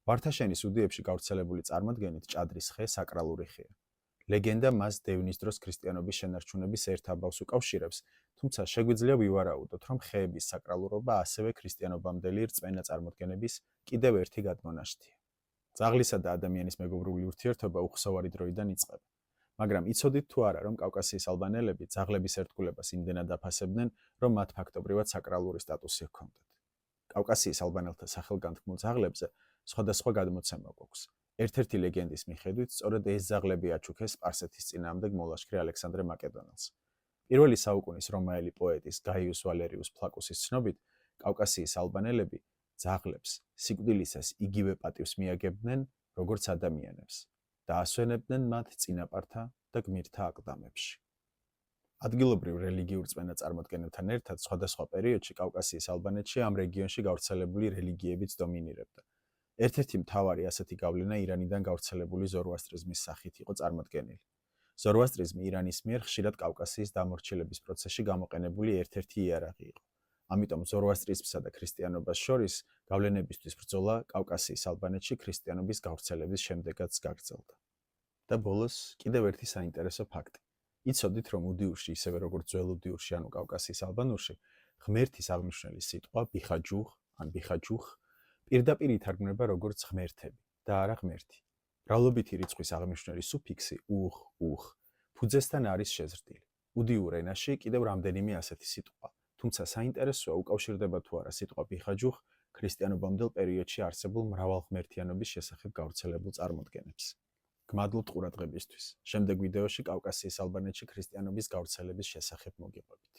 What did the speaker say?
ვართაშენის უდიებში გავრცელებული წარმოდგენით ჭადრის ხე საკრალური ხეა. ლეგენდა მას დევნის დროს ქრისტიანობის შენარჩუნების ერთ აბავს უკავშირებს, თუმცა შეგვიძლია ვივარაუდოთ, რომ ხეების საკრალურობა ასევე ქრისტიანობამდელი რწმენა წარმოდგენების კიდევ ერთი გადმონაშთია. ძაღლისა და ადამიანის მეგობრული ურთიერთობა უხსოვარი დროიდან იწყება. მაგრამ იცოდით თუ არა, რომ კავკასიის ალბანელები ძაღლების ერთგულებას იმდენად აფასებდნენ, რომ მათ ფაქტობრივად საკრალური სტატუსი ჰქონდათ. კავკასიის ალბანელთა სახელგანთქმულ ძაღლებზე სხვადასხვა გადმოცემა გვაქვს. ერთ-ერთი ლეგენდის მიხედვით, სწორედ ეს ძაღლები აჩუქეს სპარსეთის წინააღმდეგ მოლაშქრე ალექსანდრე მაკედონელს. პირველი საუკუნის რომაელი პოეტის გაიუს ვალერიუს ფლაკუსის ცნობით, კავკასიის ალბანელები ძაღლებს სიკვდილისას იგივე პატივს მიაგებდნენ, როგორც ადამიანებს და ასვენებდნენ მათ წინაპართა და გმირთა აკლდამებში. ადგილობრივ რელიგიურ რწმენა წარმოდგენებთან ერთად, სხვადასხვა პერიოდში კავკასიის ალბანეთში ამ რეგიონში გავრცელებული რელიგიებიც დომინირებდა. ერთ-ერთი მთავარი ასეთი გავლენა ირანიდან გავრცელებული ზოროასტრიზმის სახით იყო წარმოდგენილი. ზოროასტრიზმი ირანის მიერ ხშირად კავკასიის დამორჩილების პროცესში გამოყენებული ერთ-ერთი იარაღი იყო. ამიტომ ზოროასტრიზმსა და ქრისტიანობას შორის გავლენებისთვის ბრძოლა კავკასიის ალბანეთში ქრისტიანობის გავრცელების შემდეგაც გაგრძელდა. და ბოლოს კიდევ ერთი საინტერესო ფაქტი. იცოდით, რომ უდიურში, ისევე როგორც ძველ უდიურში, ანუ კავკასიის ალბანურში, ღმერთის აღნიშნული სიტყვა ბიხაჯუხ ან ბიხაჯუხ პირდაპირ ითარგმნება როგორც ღმერთები და არა ღმერთი. მრავლობითი რიცხვის აღნიშნული სუფიქსი უხ ფუძესთან არის შეზრდილი. უდიურ ენაში კიდევ რამდენიმე ასეთი სიტყვა, თუმცა საინტერესოა უკავშირდება თუ არა სიტყვა ბიხაჯუხ ქრისტიანობამდელ პერიოდში არსებულ მრავალღმერთიანობის შესახებ გავრცელებულ წარმოდგენებს. გმადლობთ ყურადღებისთვის. შემდეგ ვიდეოში კავკასიის ალბანეთში ქრისტიანობის გავრცელების შესახებ მოგიყვებით.